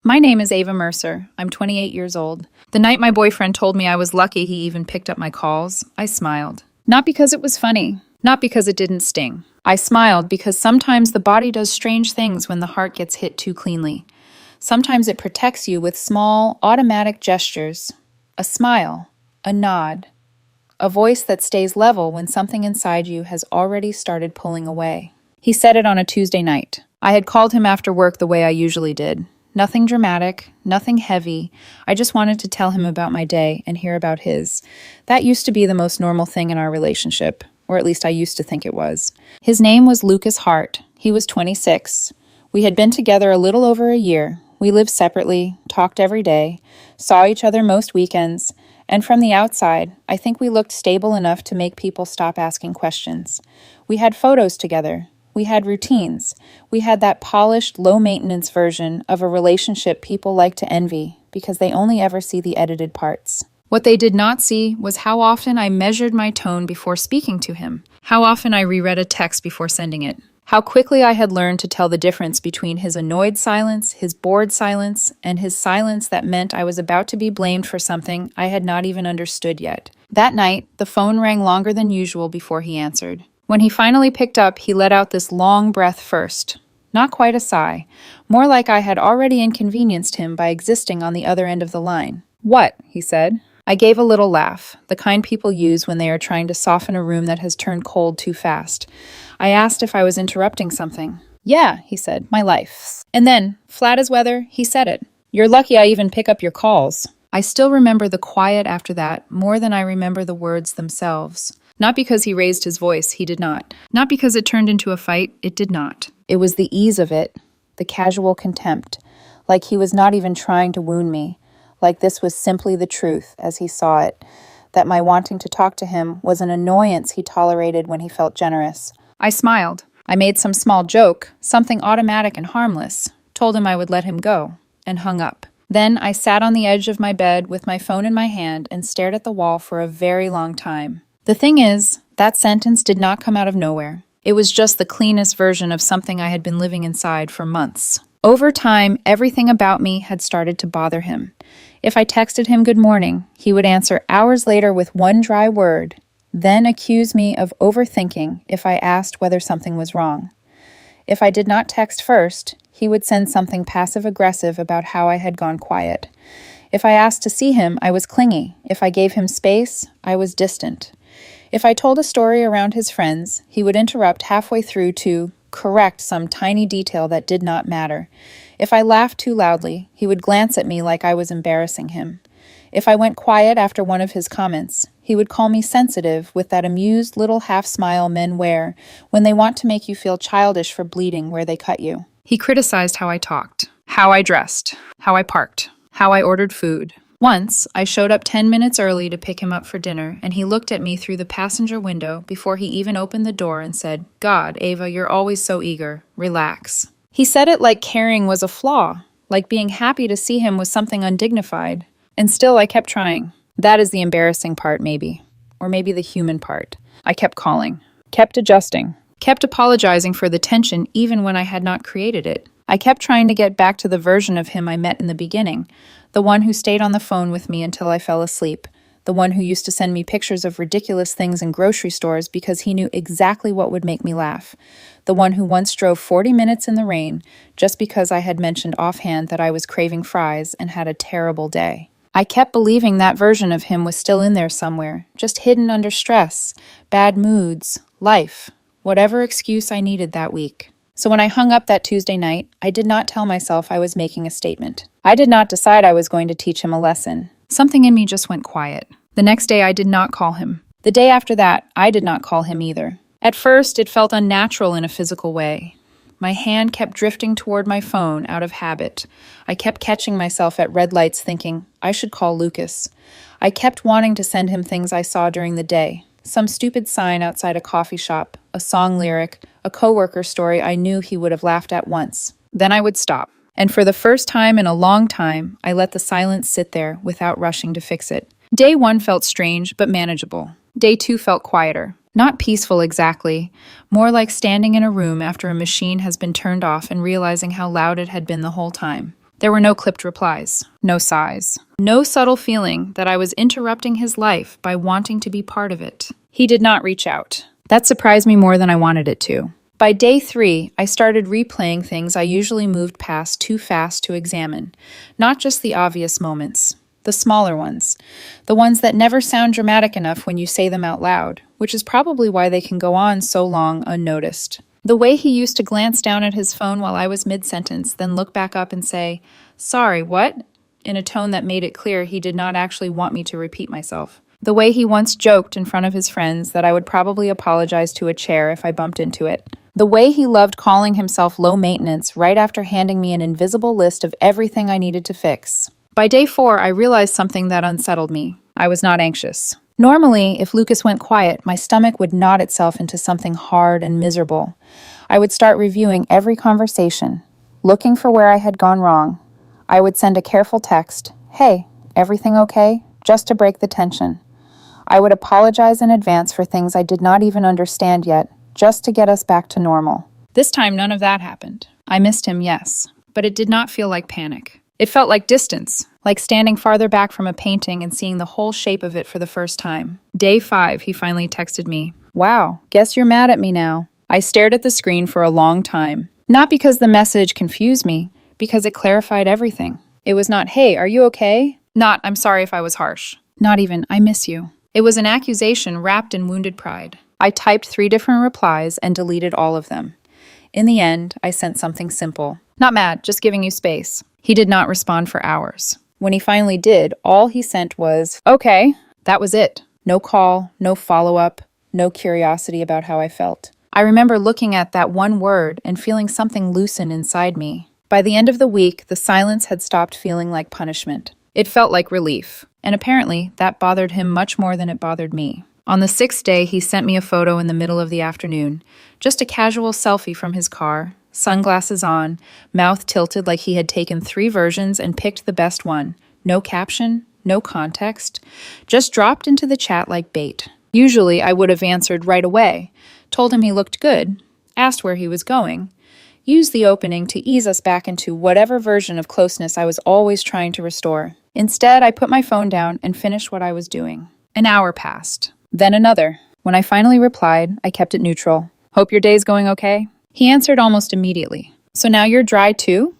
My name is Ava Mercer. I'm 28 years old. The night my boyfriend told me I was lucky he even picked up my calls, I smiled. Not because it was funny, not because it didn't sting. I smiled because sometimes the body does strange things when the heart gets hit too cleanly. Sometimes it protects you with small, automatic gestures. A smile, a nod, a voice that stays level when something inside you has already started pulling away. He said it on a Tuesday night. I had called him after work the way I usually did. Nothing dramatic, nothing heavy. I just wanted to tell him about my day and hear about his. That used to be the most normal thing in our relationship, or at least I used to think it was. His name was Lucas Hart. He was 26. We had been together a little over a year. We lived separately, talked every day, saw each other most weekends, and from the outside, I think we looked stable enough to make people stop asking questions. We had photos together. We had routines. We had that polished, low-maintenance version of a relationship people like to envy because they only ever see the edited parts. What they did not see was how often I measured my tone before speaking to him, how often I reread a text before sending it, how quickly I had learned to tell the difference between his annoyed silence, his bored silence, and his silence that meant I was about to be blamed for something I had not even understood yet. That night, the phone rang longer than usual before he answered. When he finally picked up, he let out this long breath first. Not quite a sigh, more like I had already inconvenienced him by existing on the other end of the line. "What?" he said. I gave a little laugh, the kind people use when they are trying to soften a room that has turned cold too fast. I asked if I was interrupting something. "Yeah," he said, "my life." And then, flat as weather, he said it. "You're lucky I even pick up your calls." I still remember the quiet after that more than I remember the words themselves. Not because he raised his voice, he did not. Not because it turned into a fight, it did not. It was the ease of it, the casual contempt, like he was not even trying to wound me, like this was simply the truth as he saw it, that my wanting to talk to him was an annoyance he tolerated when he felt generous. I smiled. I made some small joke, something automatic and harmless, told him I would let him go, and hung up. Then I sat on the edge of my bed with my phone in my hand and stared at the wall for a very long time. The thing is, that sentence did not come out of nowhere. It was just the cleanest version of something I had been living inside for months. Over time, everything about me had started to bother him. If I texted him good morning, he would answer hours later with one dry word, then accuse me of overthinking if I asked whether something was wrong. If I did not text first, he would send something passive-aggressive about how I had gone quiet. If I asked to see him, I was clingy. If I gave him space, I was distant. If I told a story around his friends, he would interrupt halfway through to correct some tiny detail that did not matter. If I laughed too loudly, he would glance at me like I was embarrassing him. If I went quiet after one of his comments, he would call me sensitive with that amused little half-smile men wear when they want to make you feel childish for bleeding where they cut you. He criticized how I talked, how I dressed, how I parked, how I ordered food. Once, I showed up 10 minutes early to pick him up for dinner, and he looked at me through the passenger window before he even opened the door and said, "God, Ava, you're always so eager. Relax." He said it like caring was a flaw, like being happy to see him was something undignified. And still, I kept trying. That is the embarrassing part, maybe. Or maybe the human part. I kept calling, kept adjusting, kept apologizing for the tension even when I had not created it. I kept trying to get back to the version of him I met in the beginning, the one who stayed on the phone with me until I fell asleep, the one who used to send me pictures of ridiculous things in grocery stores because he knew exactly what would make me laugh, the one who once drove 40 minutes in the rain just because I had mentioned offhand that I was craving fries and had a terrible day. I kept believing that version of him was still in there somewhere, just hidden under stress, bad moods, life, whatever excuse I needed that week. So when I hung up that Tuesday night, I did not tell myself I was making a statement. I did not decide I was going to teach him a lesson. Something in me just went quiet. The next day, I did not call him. The day after that, I did not call him either. At first, it felt unnatural in a physical way. My hand kept drifting toward my phone out of habit. I kept catching myself at red lights thinking, I should call Lucas. I kept wanting to send him things I saw during the day. Some stupid sign outside a coffee shop, a song lyric, a coworker story I knew he would have laughed at once. Then I would stop. And for the first time in a long time, I let the silence sit there without rushing to fix it. Day 1 felt strange, but manageable. Day 2 felt quieter. Not peaceful exactly, more like standing in a room after a machine has been turned off and realizing how loud it had been the whole time. There were no clipped replies, no sighs, no subtle feeling that I was interrupting his life by wanting to be part of it. He did not reach out. That surprised me more than I wanted it to. By day 3, I started replaying things I usually moved past too fast to examine. Not just the obvious moments, the smaller ones. The ones that never sound dramatic enough when you say them out loud, which is probably why they can go on so long unnoticed. The way he used to glance down at his phone while I was mid-sentence, then look back up and say, "Sorry, what?" in a tone that made it clear he did not actually want me to repeat myself. The way he once joked in front of his friends that I would probably apologize to a chair if I bumped into it. The way he loved calling himself low maintenance right after handing me an invisible list of everything I needed to fix. By day 4, I realized something that unsettled me. I was not anxious. Normally, if Lucas went quiet, my stomach would knot itself into something hard and miserable. I would start reviewing every conversation, looking for where I had gone wrong. I would send a careful text, "Hey, everything okay?" just to break the tension. I would apologize in advance for things I did not even understand yet, just to get us back to normal. This time, none of that happened. I missed him, yes, but it did not feel like panic. It felt like distance, like standing farther back from a painting and seeing the whole shape of it for the first time. Day 5, he finally texted me. "Wow, guess you're mad at me now." I stared at the screen for a long time. Not because the message confused me, because it clarified everything. It was not, "Hey, are you okay?" Not, "I'm sorry if I was harsh." Not even, "I miss you." It was an accusation wrapped in wounded pride. I typed 3 different replies and deleted all of them. In the end, I sent something simple. "Not mad, just giving you space." He did not respond for hours. When he finally did, all he sent was, "Okay." That was it. No call, no follow-up, no curiosity about how I felt. I remember looking at that one word and feeling something loosen inside me. By the end of the week, the silence had stopped feeling like punishment. It felt like relief. And apparently, that bothered him much more than it bothered me. On the 6th day, he sent me a photo in the middle of the afternoon. Just a casual selfie from his car, sunglasses on, mouth tilted like he had taken 3 versions and picked the best one. No caption, no context, just dropped into the chat like bait. Usually, I would have answered right away, told him he looked good, asked where he was going, used the opening to ease us back into whatever version of closeness I was always trying to restore. Instead, I put my phone down and finished what I was doing. An hour passed. Then another. When I finally replied, I kept it neutral. "Hope your day's going okay?" He answered almost immediately. "So now you're dry too?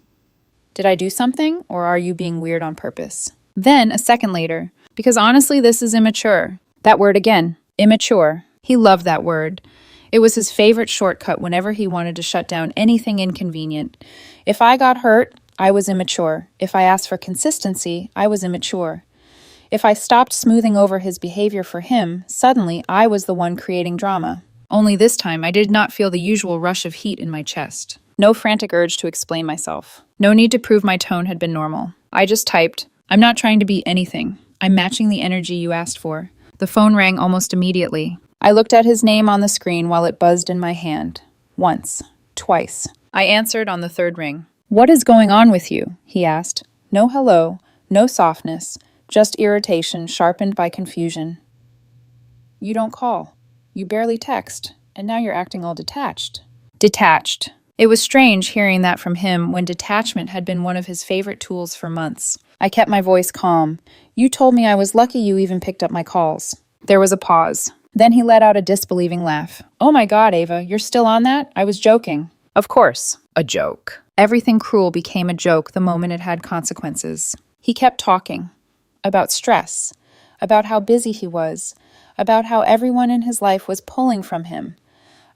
Did I do something, or are you being weird on purpose?" Then, a second later, "Because honestly, this is immature." That word again, immature. He loved that word. It was his favorite shortcut whenever he wanted to shut down anything inconvenient. If I got hurt, I was immature. If I asked for consistency, I was immature. If I stopped smoothing over his behavior for him, suddenly I was the one creating drama. Only this time, I did not feel the usual rush of heat in my chest. No frantic urge to explain myself. No need to prove my tone had been normal. I just typed, "I'm not trying to be anything. I'm matching the energy you asked for." The phone rang almost immediately. I looked at his name on the screen while it buzzed in my hand. Once. Twice. I answered on the 3rd ring. "What is going on with you?" he asked. No hello, no softness, just irritation sharpened by confusion. "You don't call. You barely text, and now you're acting all detached." Detached. It was strange hearing that from him when detachment had been one of his favorite tools for months. I kept my voice calm. "You told me I was lucky you even picked up my calls." There was a pause. Then he let out a disbelieving laugh. "Oh my God, Ava, you're still on that? I was joking." Of course, a joke. Everything cruel became a joke the moment it had consequences. He kept talking. About stress. About how busy he was. About how everyone in his life was pulling from him.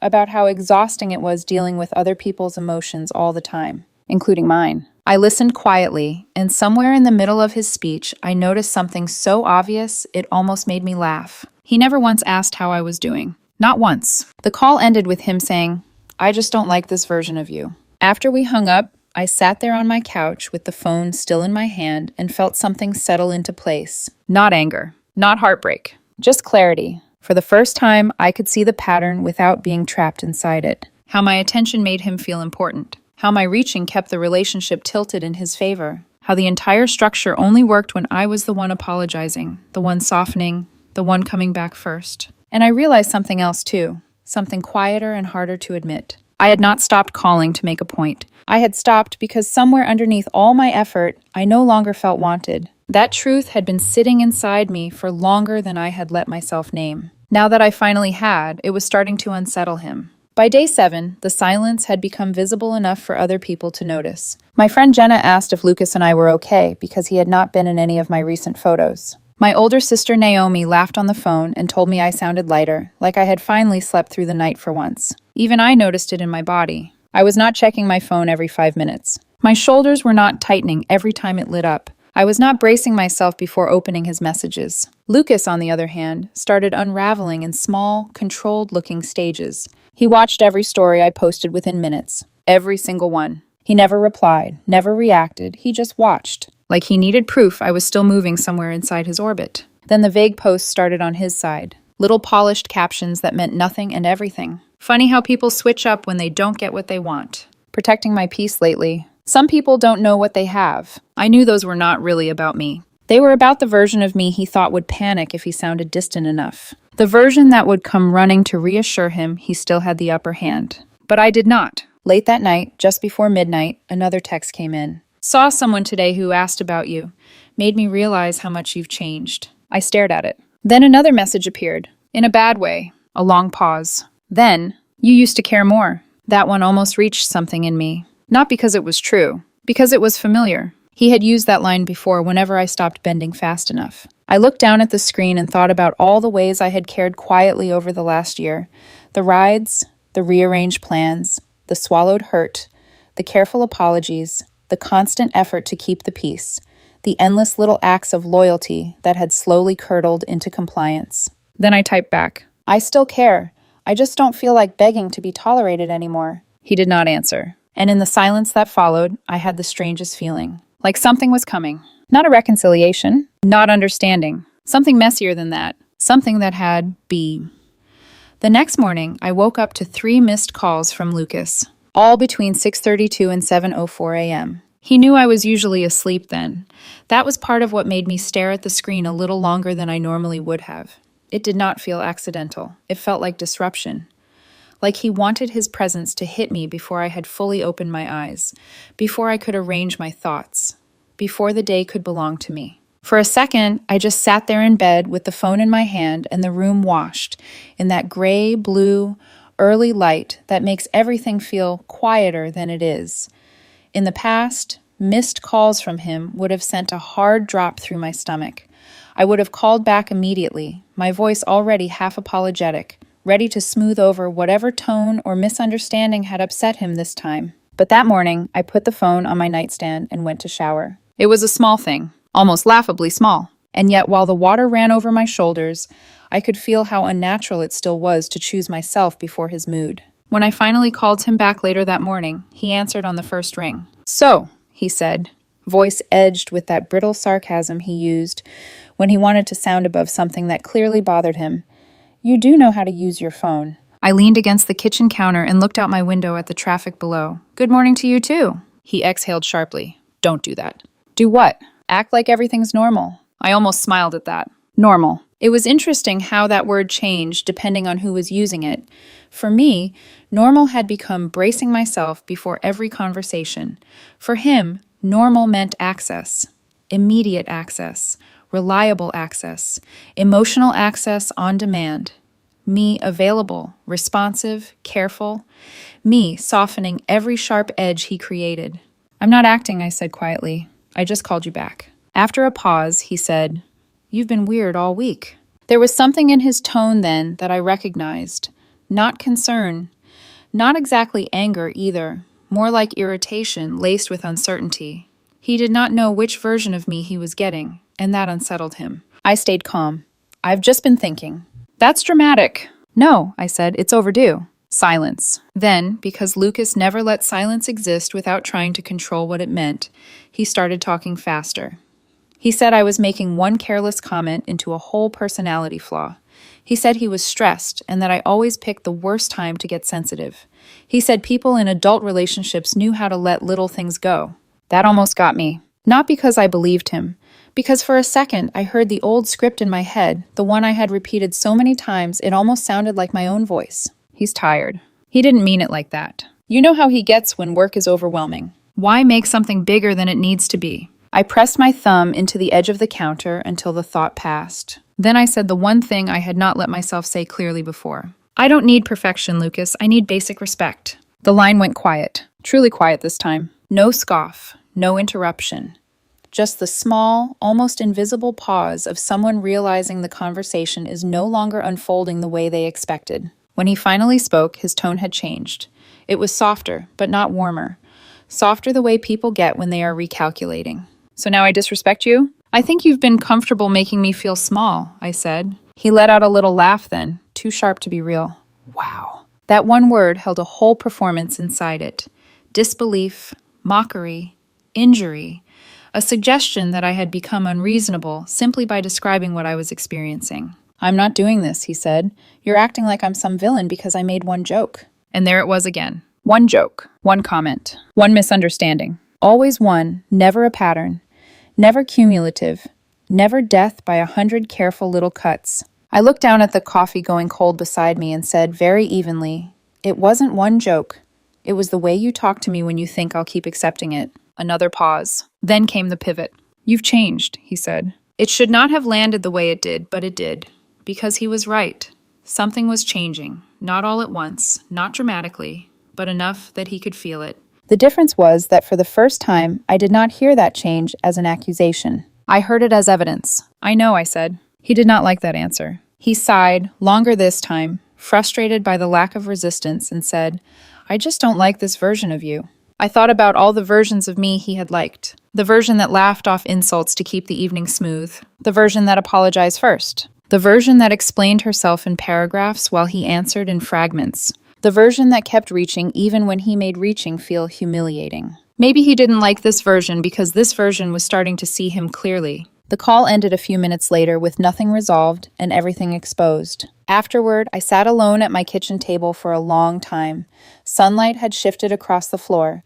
About how exhausting it was dealing with other people's emotions all the time, including mine. I listened quietly, and somewhere in the middle of his speech, I noticed something so obvious it almost made me laugh. He never once asked how I was doing. Not once. The call ended with him saying, "I just don't like this version of you." After we hung up, I sat there on my couch with the phone still in my hand and felt something settle into place. Not anger. Not heartbreak. Just clarity. For the first time, I could see the pattern without being trapped inside it. How my attention made him feel important. How my reaching kept the relationship tilted in his favor. How the entire structure only worked when I was the one apologizing, the one softening, the one coming back first. And I realized something else too. Something quieter and harder to admit. I had not stopped calling to make a point, I had stopped because somewhere underneath all my effort, I no longer felt wanted. That truth had been sitting inside me for longer than I had let myself name. Now that I finally had, it was starting to unsettle him. By day 7, the silence had become visible enough for other people to notice. My friend Jenna asked if Lucas and I were okay because he had not been in any of my recent photos. My older sister Naomi laughed on the phone and told me I sounded lighter, like I had finally slept through the night for once. Even I noticed it in my body. I was not checking my phone every 5 minutes. My shoulders were not tightening every time it lit up. I was not bracing myself before opening his messages. Lucas, on the other hand, started unraveling in small, controlled-looking stages. He watched every story I posted within minutes. Every single one. He never replied, never reacted. He just watched. Like he needed proof I was still moving somewhere inside his orbit. Then the vague posts started on his side. Little polished captions that meant nothing and everything. Funny how people switch up when they don't get what they want. Protecting my peace lately. Some people don't know what they have. I knew those were not really about me. They were about the version of me he thought would panic if he sounded distant enough. The version that would come running to reassure him he still had the upper hand. But I did not. Late that night, just before midnight, another text came in. Saw someone today who asked about you. Made me realize how much you've changed. I stared at it. Then another message appeared. In a bad way. A long pause. Then, you used to care more. That one almost reached something in me. Not because it was true. Because it was familiar. He had used that line before whenever I stopped bending fast enough. I looked down at the screen and thought about all the ways I had cared quietly over the last year. The rides, the rearranged plans, the swallowed hurt, the careful apologies, the constant effort to keep the peace, the endless little acts of loyalty that had slowly curdled into compliance. Then I typed back, I still care. I just don't feel like begging to be tolerated anymore. He did not answer. And in the silence that followed, I had the strangest feeling. Like something was coming. Not a reconciliation, not understanding. Something messier than that. Something that had be. The next morning, I woke up to 3 missed calls from Lucas, all between 6:32 and 7:04 a.m. He knew I was usually asleep then. That was part of what made me stare at the screen a little longer than I normally would have. It did not feel accidental. It felt like disruption. Like he wanted his presence to hit me before I had fully opened my eyes, before I could arrange my thoughts, before the day could belong to me. For a second, I just sat there in bed with the phone in my hand and the room washed in that gray, blue, early light that makes everything feel quieter than it is. In the past, missed calls from him would have sent a hard drop through my stomach. I would have called back immediately, my voice already half apologetic, ready to smooth over whatever tone or misunderstanding had upset him this time. But that morning, I put the phone on my nightstand and went to shower. It was a small thing, almost laughably small. And yet, while the water ran over my shoulders, I could feel how unnatural it still was to choose myself before his mood. When I finally called him back later that morning, he answered on the first ring. So, he said, voice edged with that brittle sarcasm he used when he wanted to sound above something that clearly bothered him. You do know how to use your phone. I leaned against the kitchen counter and looked out my window at the traffic below. Good morning to you too. He exhaled sharply. Don't do that. Do what? Act like everything's normal. I almost smiled at that. Normal. It was interesting how that word changed depending on who was using it. For me, normal had become bracing myself before every conversation. For him, normal meant access. Immediate access. Reliable access. Emotional access on demand. Me available, responsive, careful. Me softening every sharp edge he created. I'm not acting, I said quietly. I just called you back. After a pause, he said, You've been weird all week. There was something in his tone then that I recognized. Not concern. Not exactly anger either. More like irritation laced with uncertainty. He did not know which version of me he was getting, and that unsettled him. I stayed calm. I've just been thinking. That's dramatic. No, I said, it's overdue. Silence. Then, because Lucas never let silence exist without trying to control what it meant, he started talking faster. He said I was making one careless comment into a whole personality flaw. He said he was stressed and that I always picked the worst time to get sensitive. He said people in adult relationships knew how to let little things go. That almost got me. Not because I believed him, because for a second I heard the old script in my head, the one I had repeated so many times it almost sounded like my own voice. He's tired. He didn't mean it like that. You know how he gets when work is overwhelming. Why make something bigger than it needs to be? I pressed my thumb into the edge of the counter until the thought passed. Then I said the one thing I had not let myself say clearly before. I don't need perfection, Lucas. I need basic respect. The line went quiet, truly quiet this time. No scoff, no interruption. Just the small, almost invisible pause of someone realizing the conversation is no longer unfolding the way they expected. When he finally spoke, his tone had changed. It was softer, but not warmer. Softer the way people get when they are recalculating. So now I disrespect you? I think you've been comfortable making me feel small, I said. He let out a little laugh then, too sharp to be real. Wow. That one word held a whole performance inside it. Disbelief, mockery, injury, a suggestion that I had become unreasonable simply by describing what I was experiencing. I'm not doing this, he said. You're acting like I'm some villain because I made one joke. And there it was again. One joke, one comment, one misunderstanding. Always one, never a pattern. Never cumulative, never death by 100 careful little cuts. I looked down at the coffee going cold beside me and said very evenly, "It wasn't one joke. It was the way you talk to me when you think I'll keep accepting it." Another pause. Then came the pivot. "You've changed," he said. It should not have landed the way it did, but it did. Because he was right. Something was changing. Not all at once, not dramatically, but enough that he could feel it. The difference was that for the first time, I did not hear that change as an accusation. I heard it as evidence. "I know," I said. He did not like that answer. He sighed, longer this time, frustrated by the lack of resistance, and said, "I just don't like this version of you." I thought about all the versions of me he had liked. The version that laughed off insults to keep the evening smooth. The version that apologized first. The version that explained herself in paragraphs while he answered in fragments. The version that kept reaching even when he made reaching feel humiliating. Maybe he didn't like this version because this version was starting to see him clearly. The call ended a few minutes later with nothing resolved and everything exposed. Afterward, I sat alone at my kitchen table for a long time. Sunlight had shifted across the floor.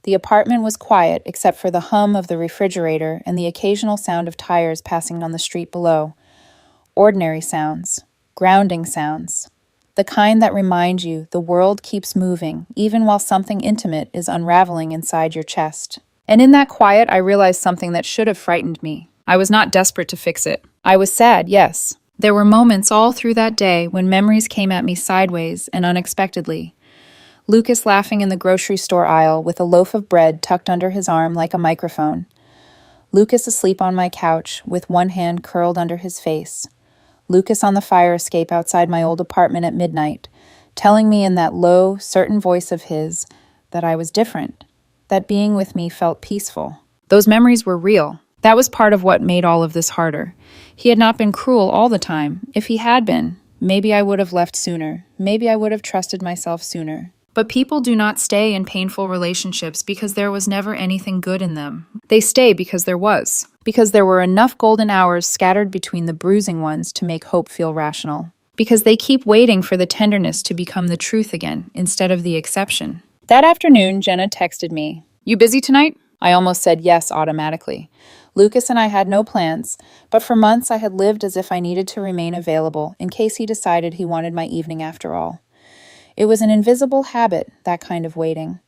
The apartment was quiet except for the hum of the refrigerator and the occasional sound of tires passing on the street below. Ordinary sounds. Grounding sounds. The kind that remind you the world keeps moving, even while something intimate is unraveling inside your chest. And in that quiet, I realized something that should have frightened me. I was not desperate to fix it. I was sad, yes. There were moments all through that day when memories came at me sideways and unexpectedly. Lucas laughing in the grocery store aisle with a loaf of bread tucked under his arm like a microphone. Lucas asleep on my couch with one hand curled under his face. Lucas on the fire escape outside my old apartment at midnight, telling me in that low, certain voice of his that I was different, that being with me felt peaceful. Those memories were real. That was part of what made all of this harder. He had not been cruel all the time. If he had been, maybe I would have left sooner. Maybe I would have trusted myself sooner. But people do not stay in painful relationships because there was never anything good in them. They stay because there was. Because there were enough golden hours scattered between the bruising ones to make hope feel rational. Because they keep waiting for the tenderness to become the truth again, instead of the exception. That afternoon, Jenna texted me, "You busy tonight?" I almost said yes automatically. Lucas and I had no plans, but for months I had lived as if I needed to remain available in case he decided he wanted my evening after all. It was an invisible habit, that kind of waiting.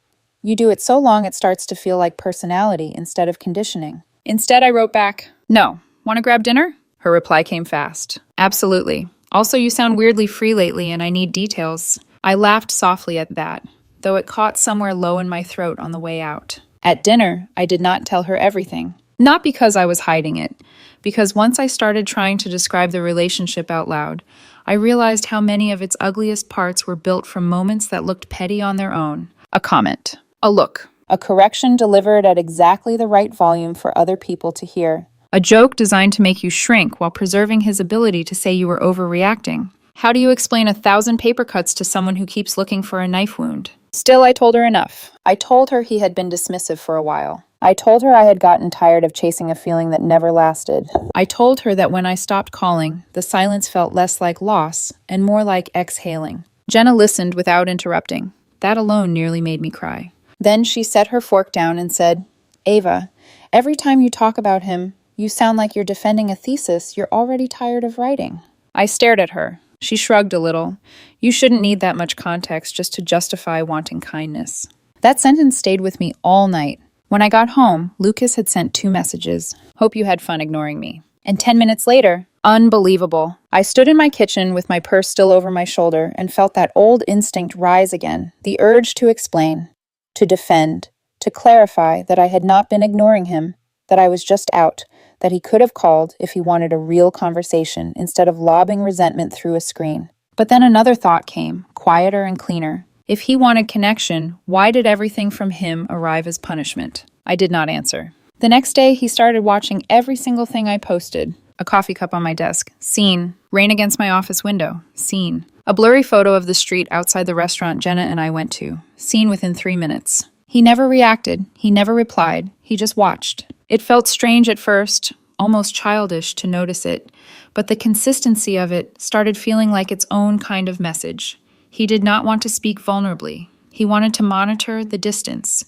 You do it so long it starts to feel like personality instead of conditioning. Instead, I wrote back, "No. Want to grab dinner?" Her reply came fast. "Absolutely. Also, you sound weirdly free lately and I need details." I laughed softly at that, though it caught somewhere low in my throat on the way out. At dinner, I did not tell her everything. Not because I was hiding it, because once I started trying to describe the relationship out loud, I realized how many of its ugliest parts were built from moments that looked petty on their own. A comment. A look. A correction delivered at exactly the right volume for other people to hear. A joke designed to make you shrink while preserving his ability to say you were overreacting. How do you explain 1,000 paper cuts to someone who keeps looking for a knife wound? Still, I told her enough. I told her he had been dismissive for a while. I told her I had gotten tired of chasing a feeling that never lasted. I told her that when I stopped calling, the silence felt less like loss and more like exhaling. Jenna listened without interrupting. That alone nearly made me cry. Then she set her fork down and said, "Ava, every time you talk about him, you sound like you're defending a thesis you're already tired of writing." I stared at her, She shrugged a little. You shouldn't need that much context just to justify wanting kindness. That sentence stayed with me all night. When I got home, Lucas had sent 2 messages. Hope you had fun ignoring me. And 10 minutes later, unbelievable. I stood in my kitchen with my purse still over my shoulder and felt that old instinct rise again, the urge to explain, to defend, to clarify that I had not been ignoring him, that I was just out, that he could have called if he wanted a real conversation instead of lobbing resentment through a screen. But then another thought came, quieter and cleaner. If he wanted connection, why did everything from him arrive as punishment? I did not answer. The next day, he started watching every single thing I posted. A coffee cup on my desk. Seen. Rain against my office window. Seen. A blurry photo of the street outside the restaurant Jenna and I went to. Seen within 3 minutes. He never reacted. He never replied. He just watched. It felt strange at first, almost childish to notice it, but the consistency of it started feeling like its own kind of message. He did not want to speak vulnerably. He wanted to monitor the distance.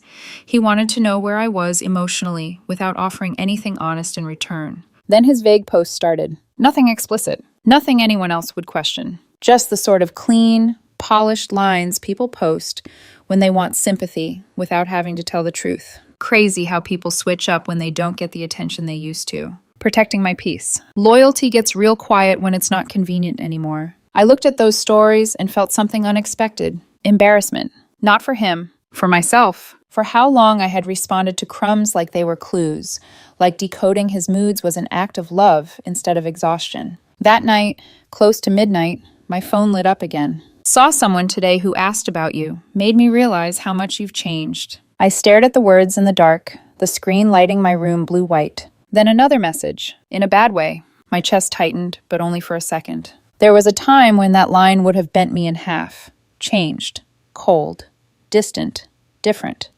He wanted to know where I was emotionally without offering anything honest in return. Then his vague post started. Nothing explicit. Nothing anyone else would question. Just the sort of clean, polished lines people post when they want sympathy without having to tell the truth. Crazy how people switch up when they don't get the attention they used to. Protecting my peace. Loyalty gets real quiet when it's not convenient anymore. I looked at those stories and felt something unexpected. Embarrassment. Not for him. For myself. For how long I had responded to crumbs like they were clues, like decoding his moods was an act of love instead of exhaustion. That night, close to midnight, my phone lit up again. Saw someone today who asked about you. Made me realize how much you've changed. I stared at the words in the dark, the screen lighting my room blue-white. Then another message. In a bad way. My chest tightened, but only for a second. There was a time when that line would have bent me in half. Changed. Cold. Distant. Different.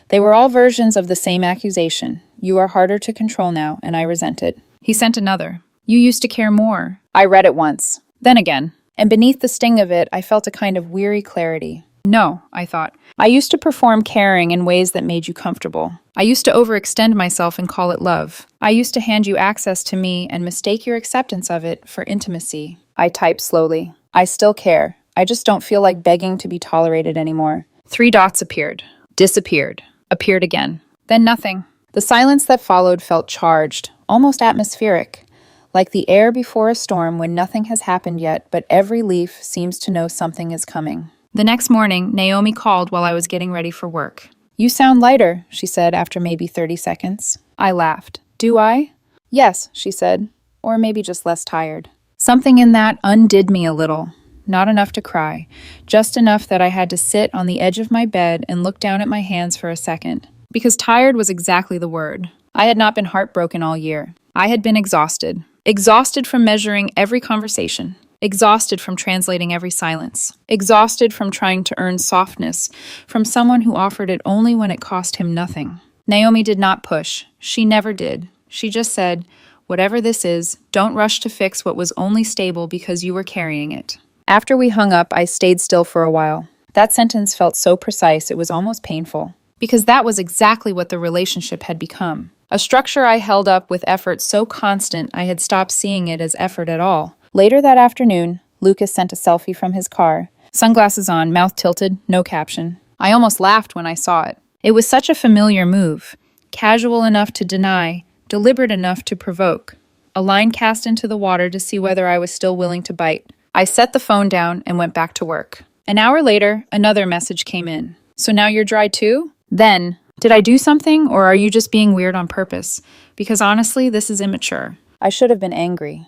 They were all versions of the same accusation. You are harder to control now, and I resent it. He sent another. You used to care more. I read it once. Then again. And beneath the sting of it, I felt a kind of weary clarity. No, I thought. I used to perform caring in ways that made you comfortable. I used to overextend myself and call it love. I used to hand you access to me and mistake your acceptance of it for intimacy. I typed slowly. I still care. I just don't feel like begging to be tolerated anymore. 3 dots appeared. Disappeared. Appeared again. Then nothing. The silence that followed felt charged, almost atmospheric. Like the air before a storm when nothing has happened yet, but every leaf seems to know something is coming. The next morning, Naomi called while I was getting ready for work. You sound lighter, she said after maybe 30 seconds. I laughed. Do I? Yes, she said. Or maybe just less tired. Something in that undid me a little. Not enough to cry. Just enough that I had to sit on the edge of my bed and look down at my hands for a second. Because tired was exactly the word. I had not been heartbroken all year. I had been exhausted. Exhausted from measuring every conversation. Exhausted from translating every silence. Exhausted from trying to earn softness from someone who offered it only when it cost him nothing. Naomi did not push. She never did. She just said, whatever this is, don't rush to fix what was only stable because you were carrying it. After we hung up, I stayed still for a while. That sentence felt so precise it was almost painful. Because that was exactly what the relationship had become. A structure I held up with effort so constant I had stopped seeing it as effort at all. Later that afternoon, Lucas sent a selfie from his car. Sunglasses on, mouth tilted, no caption. I almost laughed when I saw it. It was such a familiar move. Casual enough to deny, deliberate enough to provoke. A line cast into the water to see whether I was still willing to bite. I set the phone down and went back to work. An hour later, another message came in. So now you're dry too? Then, did I do something, or are you just being weird on purpose? Because honestly, this is immature. I should have been angry.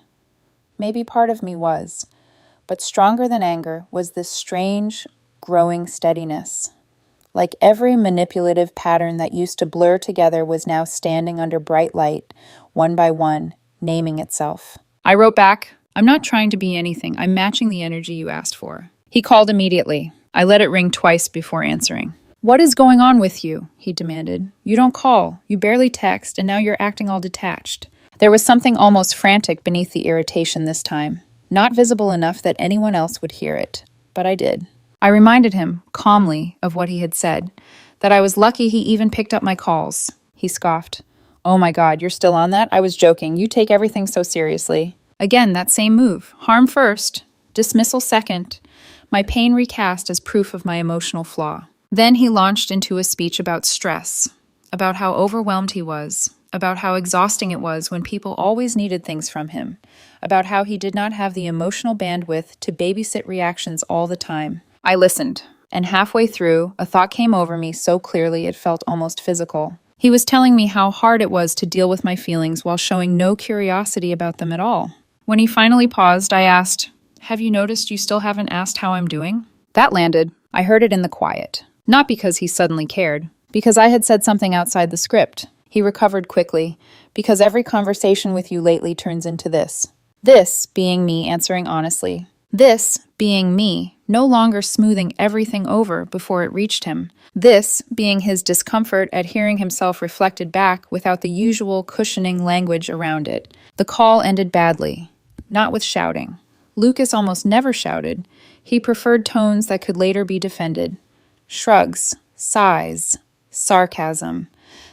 Maybe part of me was. But stronger than anger was this strange, growing steadiness. Like every manipulative pattern that used to blur together was now standing under bright light, one by one, naming itself. I wrote back, I'm not trying to be anything. I'm matching the energy you asked for. He called immediately. I let it ring twice before answering. What is going on with you? He demanded. You don't call, you barely text, and now you're acting all detached. There was something almost frantic beneath the irritation this time. Not visible enough that anyone else would hear it. But I did. I reminded him, calmly, of what he had said. That I was lucky he even picked up my calls. He scoffed. Oh my God, you're still on that? I was joking. You take everything so seriously. Again, that same move. Harm first. dismissal second, my pain recast as proof of my emotional flaw. Then he launched into a speech about stress, about how overwhelmed he was, about how exhausting it was when people always needed things from him, about how he did not have the emotional bandwidth to babysit reactions all the time. I listened, and halfway through, a thought came over me so clearly it felt almost physical. He was telling me how hard it was to deal with my feelings while showing no curiosity about them at all. When he finally paused, I asked, "Have you noticed you still haven't asked how I'm doing?" That landed. I heard it in the quiet. Not because he suddenly cared, because I had said something outside the script. He recovered quickly, because every conversation with you lately turns into this. This being me answering honestly. This being me no longer smoothing everything over before it reached him. This being his discomfort at hearing himself reflected back without the usual cushioning language around it. The call ended badly, not with shouting. Lucas almost never shouted. He preferred tones that could later be defended. Shrugs, sighs, sarcasm.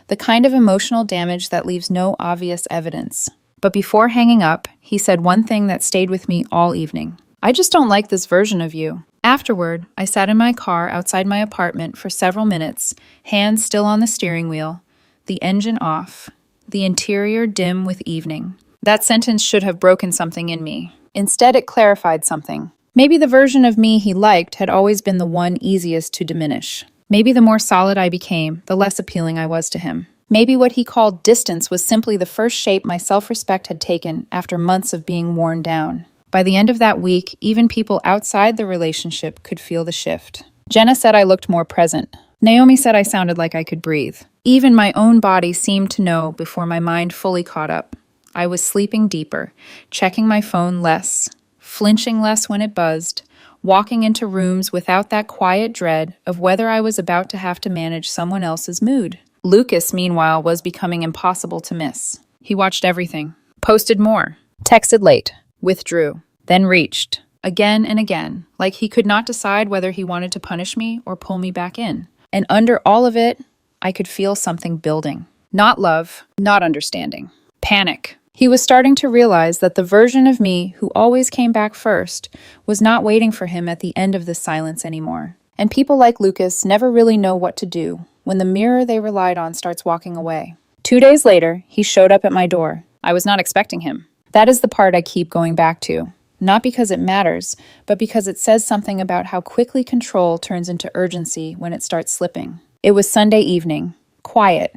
The kind of emotional damage that leaves no obvious evidence. But before hanging up, he said one thing that stayed with me all evening. "I just don't like this version of you." Afterward, I sat in my car outside my apartment for several minutes, hands still on the steering wheel, the engine off, the interior dim with evening. That sentence should have broken something in me. Instead, it clarified something. Maybe the version of me he liked had always been the one easiest to diminish. Maybe the more solid I became, the less appealing I was to him. Maybe what he called distance was simply the first shape my self-respect had taken after months of being worn down. By the end of that week, even people outside the relationship could feel the shift. Jenna said I looked more present. Naomi said I sounded like I could breathe. Even my own body seemed to know before my mind fully caught up. I was sleeping deeper, checking my phone less, flinching less when it buzzed, walking into rooms without that quiet dread of whether I was about to have to manage someone else's mood. Lucas, meanwhile, was becoming impossible to miss. He watched everything, posted more, texted late, withdrew, then reached, again and again, like he could not decide whether he wanted to punish me or pull me back in. And under all of it, I could feel something building. Not love, not understanding. Panic. He was starting to realize that the version of me who always came back first was not waiting for him at the end of this silence anymore. And people like Lucas never really know what to do when the mirror they relied on starts walking away. 2 days later, he showed up at my door. I was not expecting him. That is the part I keep going back to. Not because it matters, but because it says something about how quickly control turns into urgency when it starts slipping. It was Sunday evening. Quiet.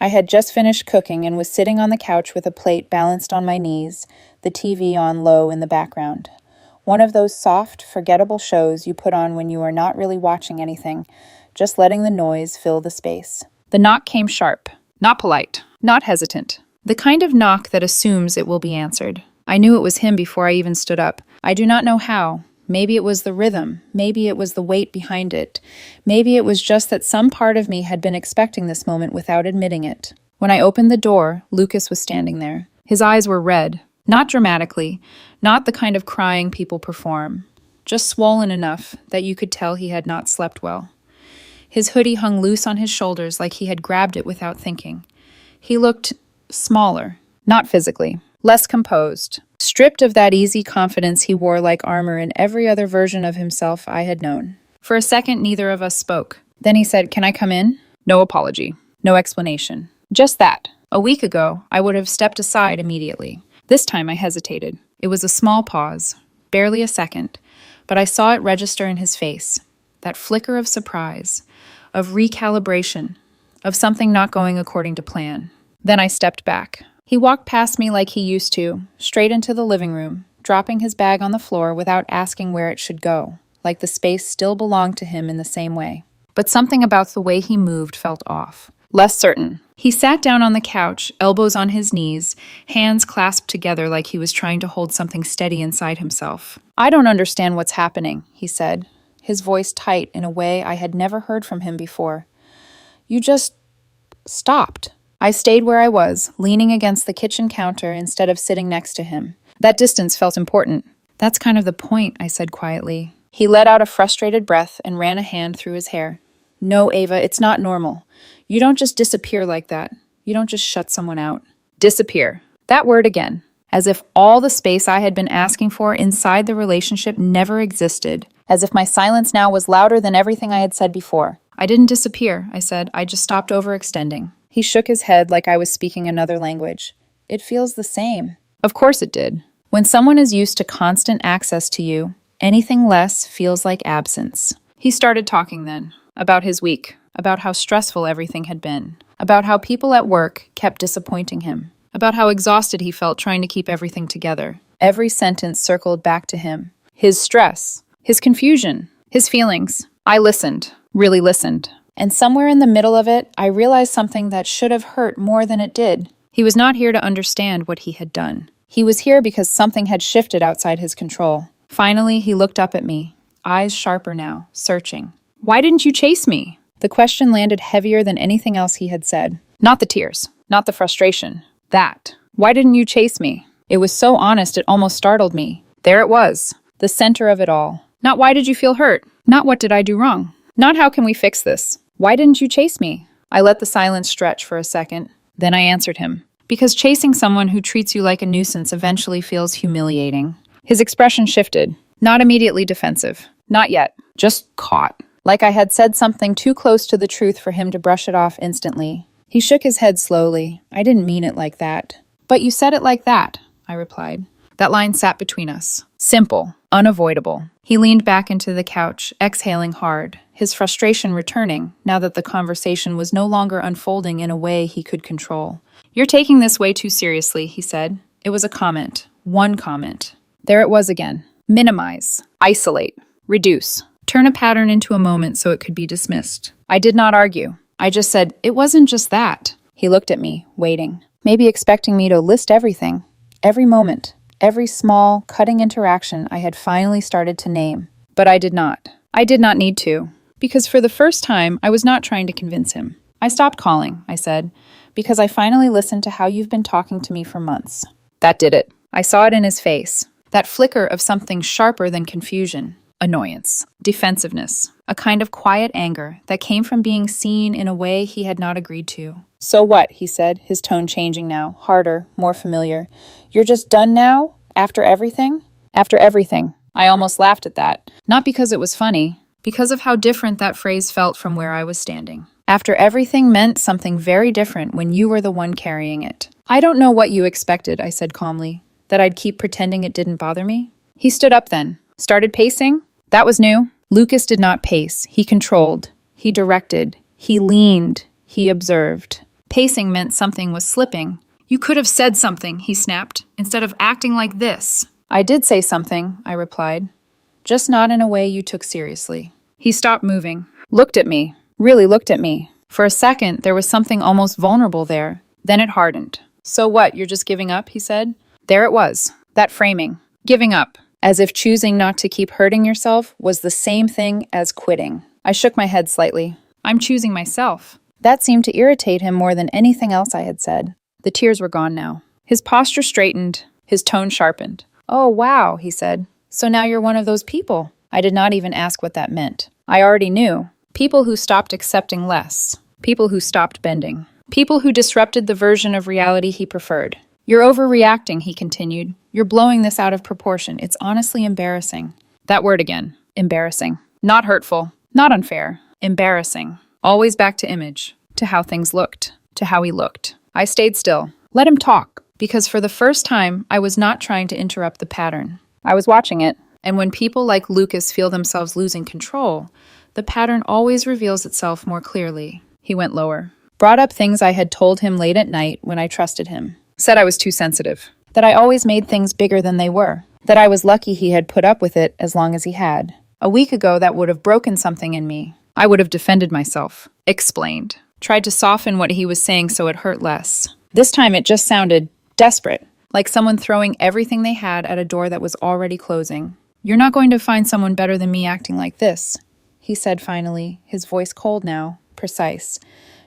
I had just finished cooking and was sitting on the couch with a plate balanced on my knees, the TV on low in the background. One of those soft, forgettable shows you put on when you are not really watching anything, just letting the noise fill the space. The knock came sharp, not polite, not hesitant. The kind of knock that assumes it will be answered. I knew it was him before I even stood up. I do not know how. Maybe it was the rhythm. Maybe it was the weight behind it. Maybe it was just that some part of me had been expecting this moment without admitting it. When I opened the door, Lucas was standing there. His eyes were red. Not dramatically, not the kind of crying people perform. Just swollen enough that you could tell he had not slept well. His hoodie hung loose on his shoulders like he had grabbed it without thinking. He looked smaller, not physically, less composed, stripped of that easy confidence he wore like armor in every other version of himself I had known. For a second, neither of us spoke. Then he said, "Can I come in?" No apology, no explanation. Just that. A week ago, I would have stepped aside immediately. This time I hesitated. It was a small pause, barely a second, but I saw it register in his face. That flicker of surprise, of recalibration, of something not going according to plan. Then I stepped back. He walked past me like he used to, straight into the living room, dropping his bag on the floor without asking where it should go, like the space still belonged to him in the same way. But something about the way he moved felt off. Less certain. He sat down on the couch, elbows on his knees, hands clasped together like he was trying to hold something steady inside himself. "I don't understand what's happening," he said, his voice tight in a way I had never heard from him before. "You just stopped." I stayed where I was, leaning against the kitchen counter instead of sitting next to him. That distance felt important. "That's kind of the point," I said quietly. He let out a frustrated breath and ran a hand through his hair. "No, Ava, it's not normal. You don't just disappear like that. You don't just shut someone out." Disappear. That word again. as if all the space I had been asking for inside the relationship never existed, as if my silence now was louder than everything I had said before. I didn't disappear, I said. I just stopped overextending. He shook his head like I was speaking another language. It feels the same. Of course it did. When someone is used to constant access to you, anything less feels like absence. He started talking then, about his week, about how stressful everything had been, about how people at work kept disappointing him, about how exhausted he felt trying to keep everything together. Every sentence circled back to him. His stress, his confusion, his feelings. I listened, really listened. And somewhere in the middle of it, I realized something that should have hurt more than it did. He was not here to understand what he had done. He was here because something had shifted outside his control. Finally, he looked up at me, eyes sharper now, searching. Why didn't you chase me? The question landed heavier than anything else he had said. Not the tears, not the frustration. That. Why didn't you chase me? It was so honest it almost startled me. There it was, the center of it all. Not why did you feel hurt? Not what did I do wrong? Not how can we fix this? Why didn't you chase me? I let the silence stretch for a second. Then I answered him. Because chasing someone who treats you like a nuisance eventually feels humiliating. His expression shifted. Not immediately defensive. Not yet. Just caught. Like I had said something too close to the truth for him to brush it off instantly. He shook his head slowly. I didn't mean it like that. But you said it like that, I replied. That line sat between us. Simple. Unavoidable. He leaned back into the couch, exhaling hard, his frustration returning now that the conversation was no longer unfolding in a way he could control. You're taking this way too seriously, he said. It was a comment. One comment. There it was again. Minimize. Isolate. Reduce. Turn a pattern into a moment so it could be dismissed. I did not argue. I just said, it wasn't just that. He looked at me, waiting, maybe expecting me to list everything, every moment, every small, cutting interaction I had finally started to name. But I did not. I did not need to, because for the first time, I was not trying to convince him. I stopped calling, I said, because I finally listened to how you've been talking to me for months. That did it. I saw it in his face. That flicker of something sharper than confusion. Annoyance, defensiveness, a kind of quiet anger that came from being seen in a way he had not agreed to. So what, he said, his tone changing now, harder, more familiar. You're just done now? After everything? After everything. I almost laughed at that. Not because it was funny, because of how different that phrase felt from where I was standing. After everything meant something very different when you were the one carrying it. I don't know what you expected, I said calmly. That I'd keep pretending it didn't bother me? He stood up then, started pacing. That was new. Lucas did not pace. He controlled. He directed. He leaned. He observed. Pacing meant something was slipping. You could have said something, he snapped, instead of acting like this. I did say something, I replied. Just not in a way you took seriously. He stopped moving. Looked at me. Really looked at me. For a second, there was something almost vulnerable there. Then it hardened. So what, you're just giving up, he said. There it was. That framing. Giving up. As if choosing not to keep hurting yourself was the same thing as quitting. I shook my head slightly. I'm choosing myself. That seemed to irritate him more than anything else I had said. The tears were gone now. His posture straightened, his tone sharpened. Oh, wow, he said. So now you're one of those people. I did not even ask what that meant. I already knew. People who stopped accepting less. People who stopped bending. People who disrupted the version of reality he preferred. You're overreacting, he continued. You're blowing this out of proportion. It's honestly embarrassing. That word again. Embarrassing. Not hurtful. Not unfair. Embarrassing. Always back to image. To how things looked. To how he looked. I stayed still. Let him talk. Because for the first time, I was not trying to interrupt the pattern. I was watching it. And when people like Lucas feel themselves losing control, the pattern always reveals itself more clearly. He went lower. Brought up things I had told him late at night when I trusted him. Said I was too sensitive. That I always made things bigger than they were. That I was lucky he had put up with it as long as he had. A week ago, that would have broken something in me. I would have defended myself. Explained. Tried to soften what he was saying so it hurt less. This time it just sounded desperate. Like someone throwing everything they had at a door that was already closing. You're not going to find someone better than me acting like this, he said finally, his voice cold now, precise.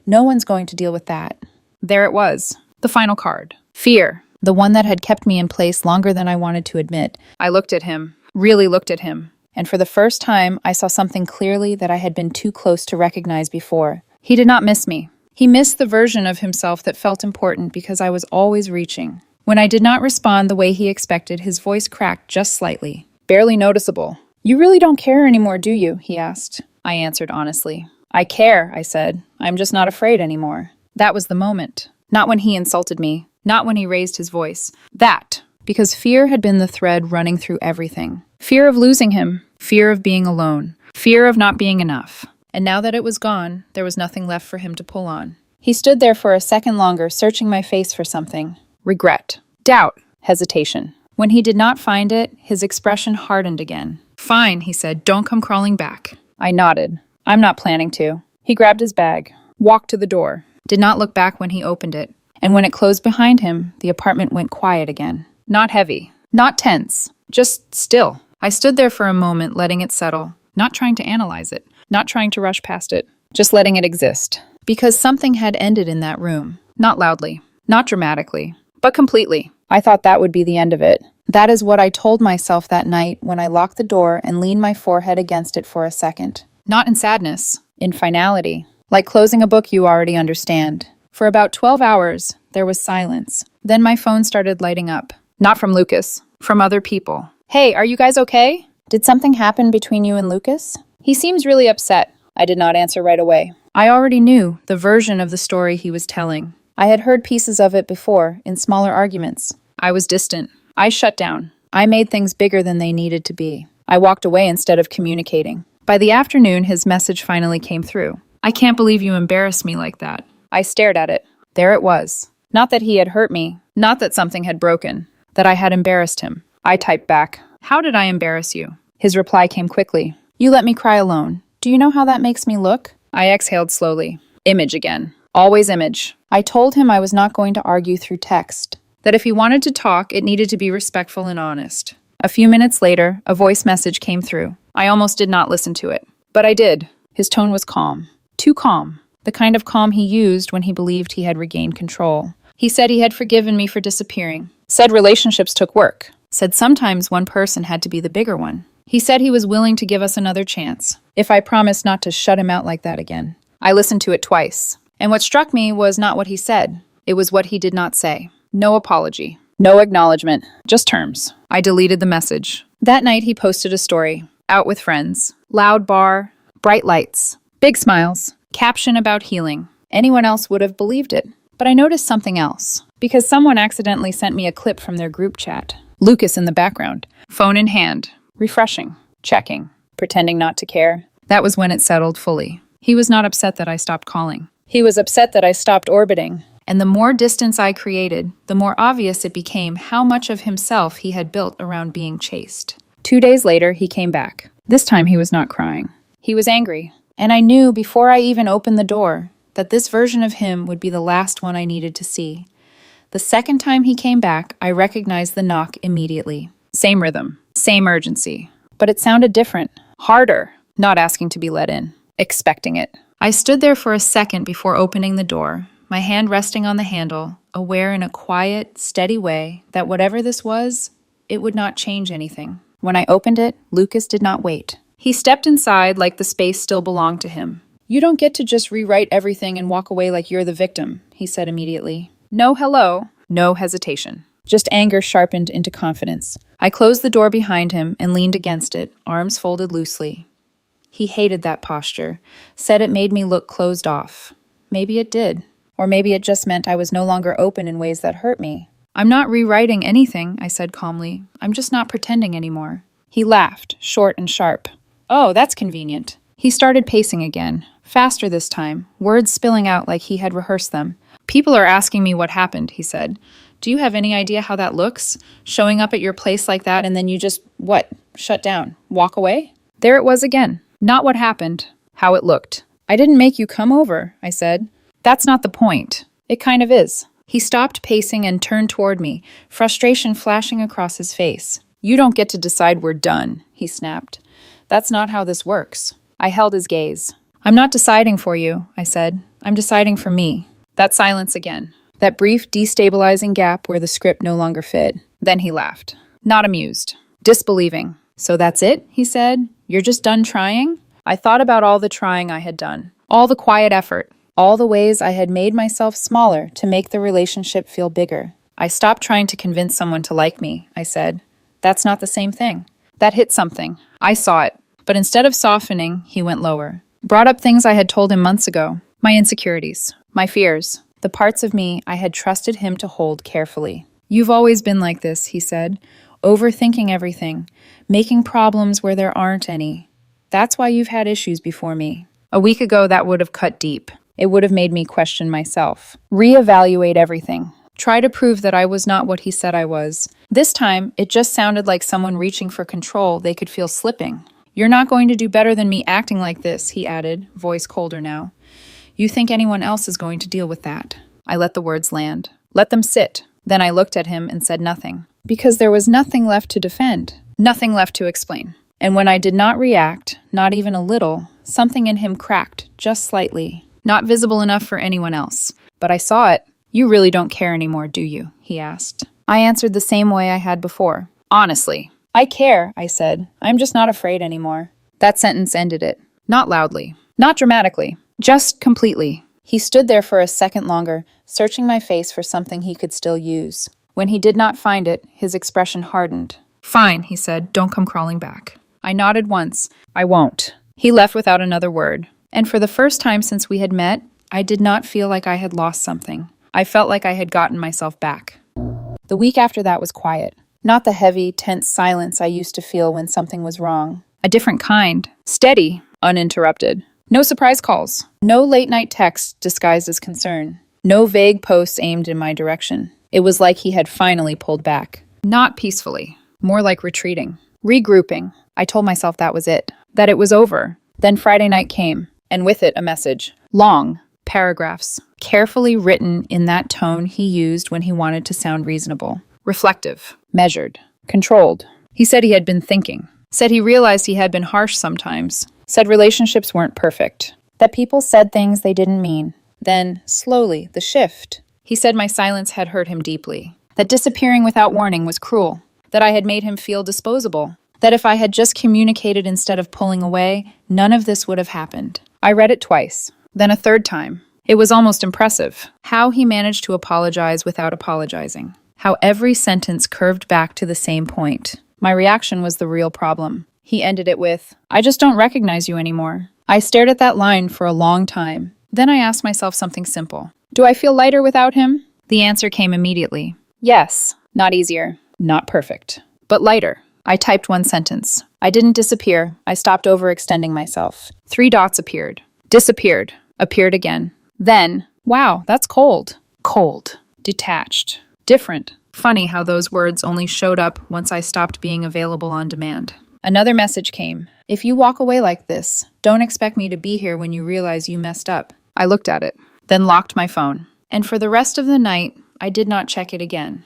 No one's going to deal with that. There it was. The final card. Fear. The one that had kept me in place longer than I wanted to admit. I looked at him. Really looked at him. And for the first time, I saw something clearly that I had been too close to recognize before. He did not miss me. He missed the version of himself that felt important because I was always reaching. When I did not respond the way he expected, his voice cracked just slightly. Barely noticeable. You really don't care anymore, do you? He asked. I answered honestly. I care, I said. I'm just not afraid anymore. That was the moment. Not when he insulted me. Not when he raised his voice. That. Because fear had been the thread running through everything. Fear of losing him. Fear of being alone. Fear of not being enough. And now that it was gone, there was nothing left for him to pull on. He stood there for a second longer, searching my face for something. Regret. Doubt. Hesitation. When he did not find it, his expression hardened again. Fine, he said, don't come crawling back. I nodded. I'm not planning to. He grabbed his bag, walked to the door, did not look back when he opened it, and when it closed behind him, the apartment went quiet again. Not heavy, not tense, just still. I stood there for a moment, letting it settle, not trying to analyze it, not trying to rush past it, just letting it exist. Because something had ended in that room. Not loudly, not dramatically, but completely. I thought that would be the end of it. That is what I told myself that night when I locked the door and leaned my forehead against it for a second. Not in sadness, in finality. Like closing a book you already understand. For about 12 hours, there was silence. Then my phone started lighting up. Not from Lucas, from other people. Hey, are you guys okay? Did something happen between you and Lucas? He seems really upset. I did not answer right away. I already knew the version of the story he was telling. I had heard pieces of it before, in smaller arguments. I was distant. I shut down. I made things bigger than they needed to be. I walked away instead of communicating. By the afternoon, his message finally came through. I can't believe you embarrassed me like that. I stared at it. There it was. Not that he had hurt me. Not that something had broken. That I had embarrassed him. I typed back. How did I embarrass you? His reply came quickly. You let me cry alone. Do you know how that makes me look? I exhaled slowly. Image again. Always image. I told him I was not going to argue through text. That if he wanted to talk, it needed to be respectful and honest. A few minutes later, a voice message came through. I almost did not listen to it. But I did. His tone was calm. Too calm. The kind of calm he used when he believed he had regained control. He said he had forgiven me for disappearing. Said relationships took work. Said sometimes one person had to be the bigger one. He said he was willing to give us another chance, if I promised not to shut him out like that again. I listened to it twice. And what struck me was not what he said. It was what he did not say. No apology. No acknowledgement. Just terms. I deleted the message. That night he posted a story. Out with friends. Loud bar. Bright lights. Big smiles. Caption about healing. Anyone else would have believed it. But I noticed something else. Because someone accidentally sent me a clip from their group chat. Lucas in the background. Phone in hand. Refreshing. Checking. Pretending not to care. That was when it settled fully. He was not upset that I stopped calling. He was upset that I stopped orbiting. And the more distance I created, the more obvious it became how much of himself he had built around being chased. 2 days later, he came back. This time he was not crying. He was angry. And I knew before I even opened the door that this version of him would be the last one I needed to see. The second time he came back, I recognized the knock immediately. Same rhythm, same urgency. But it sounded different, harder, not asking to be let in, expecting it. I stood there for a second before opening the door, my hand resting on the handle, aware in a quiet, steady way that whatever this was, it would not change anything. When I opened it, Lucas did not wait. He stepped inside like the space still belonged to him. You don't get to just rewrite everything and walk away like you're the victim, he said immediately. No hello, no hesitation. Just anger sharpened into confidence. I closed the door behind him and leaned against it, arms folded loosely. He hated that posture, said it made me look closed off. Maybe it did. Or maybe it just meant I was no longer open in ways that hurt me. I'm not rewriting anything, I said calmly. I'm just not pretending anymore. He laughed, short and sharp. Oh, that's convenient. He started pacing again, faster this time, words spilling out like he had rehearsed them. People are asking me what happened, he said. Do you have any idea how that looks? Showing up at your place like that and then you just, shut down, walk away? There it was again. Not what happened, how it looked. I didn't make you come over, I said. That's not the point. It kind of is. He stopped pacing and turned toward me, frustration flashing across his face. You don't get to decide we're done, he snapped. That's not how this works. I held his gaze. I'm not deciding for you, I said. I'm deciding for me. That silence again. That brief, destabilizing gap where the script no longer fit. Then he laughed. Not amused. Disbelieving. So that's it, he said. You're just done trying? I thought about all the trying I had done. All the quiet effort. All the ways I had made myself smaller to make the relationship feel bigger. I stopped trying to convince someone to like me, I said. That's not the same thing. That hit something. I saw it. But instead of softening, he went lower. Brought up things I had told him months ago. My insecurities. My fears. The parts of me I had trusted him to hold carefully. You've always been like this, he said. Overthinking everything. Making problems where there aren't any. That's why you've had issues before me. A week ago, that would have cut deep. It would have made me question myself. Reevaluate everything. Try to prove that I was not what he said I was. This time, it just sounded like someone reaching for control they could feel slipping. You're not going to do better than me acting like this, he added, voice colder now. You think anyone else is going to deal with that? I let the words land. Let them sit. Then I looked at him and said nothing. Because there was nothing left to defend. Nothing left to explain. And when I did not react, not even a little, something in him cracked, just slightly. Not visible enough for anyone else. But I saw it. You really don't care anymore, do you? He asked. I answered the same way I had before. Honestly. I care, I said. I'm just not afraid anymore. That sentence ended it. Not loudly. Not dramatically. Just completely. He stood there for a second longer, searching my face for something he could still use. When he did not find it, his expression hardened. Fine, he said. Don't come crawling back. I nodded once. I won't. He left without another word. And for the first time since we had met, I did not feel like I had lost something. I felt like I had gotten myself back. The week after that was quiet. Not the heavy, tense silence I used to feel when something was wrong. A different kind. Steady. Uninterrupted. No surprise calls. No late-night texts disguised as concern. No vague posts aimed in my direction. It was like he had finally pulled back. Not peacefully. More like retreating. Regrouping. I told myself that was it. That it was over. Then Friday night came, and with it a message. Long. Paragraphs. Carefully written in that tone he used when he wanted to sound reasonable. Reflective. Measured. Controlled. He said he had been thinking. Said he realized he had been harsh sometimes. Said relationships weren't perfect. That people said things they didn't mean. Then, slowly, the shift. He said my silence had hurt him deeply. That disappearing without warning was cruel. That I had made him feel disposable. That if I had just communicated instead of pulling away, none of this would have happened. I read it twice. Then a third time. It was almost impressive. How he managed to apologize without apologizing. How every sentence curved back to the same point. My reaction was the real problem. He ended it with, I just don't recognize you anymore. I stared at that line for a long time. Then I asked myself something simple. Do I feel lighter without him? The answer came immediately. Yes. Not easier. Not perfect. But lighter. I typed one sentence. I didn't disappear. I stopped overextending myself. 3 dots appeared. Disappeared. Appeared again. Then, wow, that's cold. Cold. Detached. Different. Funny how those words only showed up once I stopped being available on demand. Another message came. If you walk away like this, don't expect me to be here when you realize you messed up. I looked at it, then locked my phone. And for the rest of the night, I did not check it again.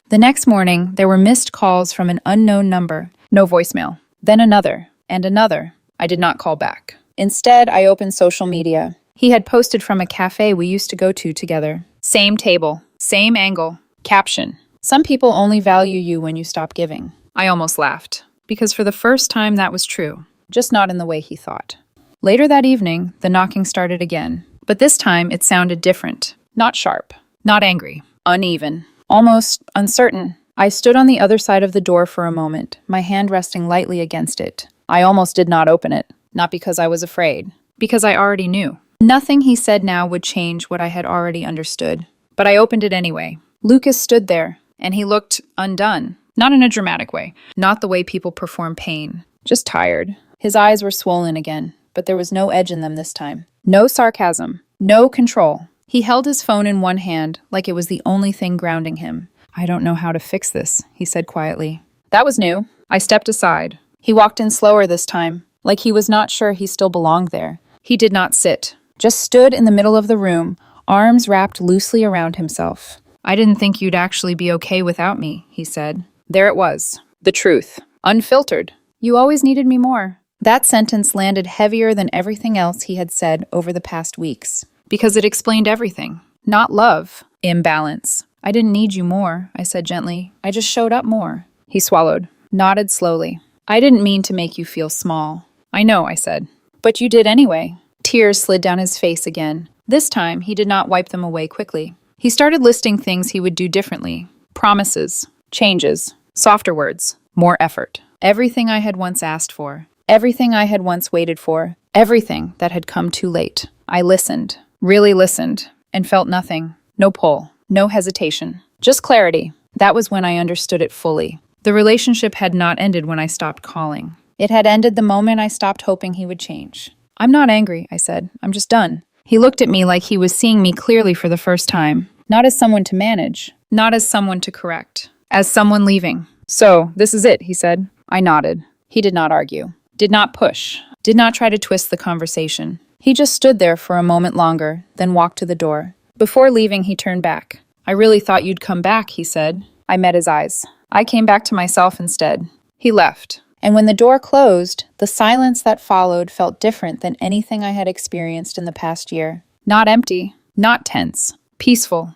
The next morning, there were missed calls from an unknown number. No voicemail. Then another, and another. I did not call back. Instead, I opened social media. He had posted from a cafe we used to go to together. Same table, same angle. Caption. Some people only value you when you stop giving. I almost laughed, because for the first time that was true, just not in the way he thought. Later that evening, the knocking started again, but this time it sounded different. Not sharp, not angry, uneven, almost uncertain. I stood on the other side of the door for a moment, my hand resting lightly against it. I almost did not open it, not because I was afraid, because I already knew. Nothing he said now would change what I had already understood. But I opened it anyway. Lucas stood there, and he looked undone. Not in a dramatic way. Not the way people perform pain. Just tired. His eyes were swollen again, but there was no edge in them this time. No sarcasm. No control. He held his phone in one hand, like it was the only thing grounding him. I don't know how to fix this, he said quietly. That was new. I stepped aside. He walked in slower this time, like he was not sure he still belonged there. He did not sit. Just stood in the middle of the room, arms wrapped loosely around himself. I didn't think you'd actually be okay without me, he said. There it was. The truth. Unfiltered. You always needed me more. That sentence landed heavier than everything else he had said over the past weeks. Because it explained everything. Not love. Imbalance. I didn't need you more, I said gently. I just showed up more. He swallowed. Nodded slowly. I didn't mean to make you feel small. I know, I said. But you did anyway. Tears slid down his face again. This time, he did not wipe them away quickly. He started listing things he would do differently. Promises, changes, softer words, more effort. Everything I had once asked for, everything I had once waited for, everything that had come too late. I listened, really listened, and felt nothing. No pull, no hesitation, just clarity. That was when I understood it fully. The relationship had not ended when I stopped calling. It had ended the moment I stopped hoping he would change. I'm not angry, I said. I'm just done. He looked at me like he was seeing me clearly for the first time. Not as someone to manage, not as someone to correct, as someone leaving. So, this is it, he said. I nodded. He did not argue, did not push, did not try to twist the conversation. He just stood there for a moment longer, then walked to the door. Before leaving, he turned back. I really thought you'd come back, he said. I met his eyes. I came back to myself instead. He left. And when the door closed, the silence that followed felt different than anything I had experienced in the past year. Not empty, not tense, peaceful.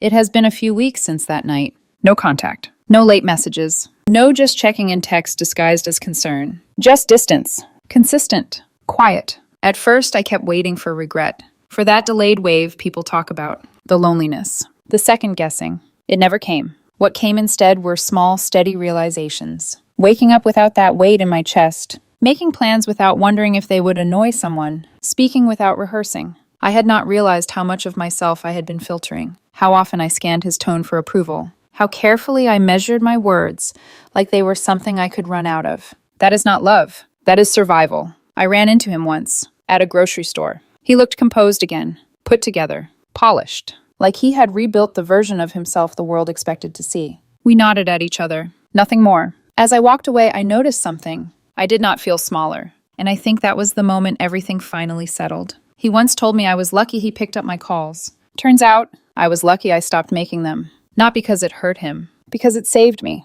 It has been a few weeks since that night. No contact. No late messages. No just checking in text disguised as concern. Just distance. Consistent. Quiet. At first, I kept waiting for regret. For that delayed wave people talk about. The loneliness. The second guessing. It never came. What came instead were small, steady realizations. Waking up without that weight in my chest. Making plans without wondering if they would annoy someone. Speaking without rehearsing. I had not realized how much of myself I had been filtering. How often I scanned his tone for approval. How carefully I measured my words, like they were something I could run out of. That is not love. That is survival. I ran into him once, at a grocery store. He looked composed again, put together, polished, like he had rebuilt the version of himself the world expected to see. We nodded at each other. Nothing more. As I walked away, I noticed something. I did not feel smaller, and I think that was the moment everything finally settled. He once told me I was lucky he picked up my calls. Turns out, I was lucky I stopped making them. Not because it hurt him, because it saved me.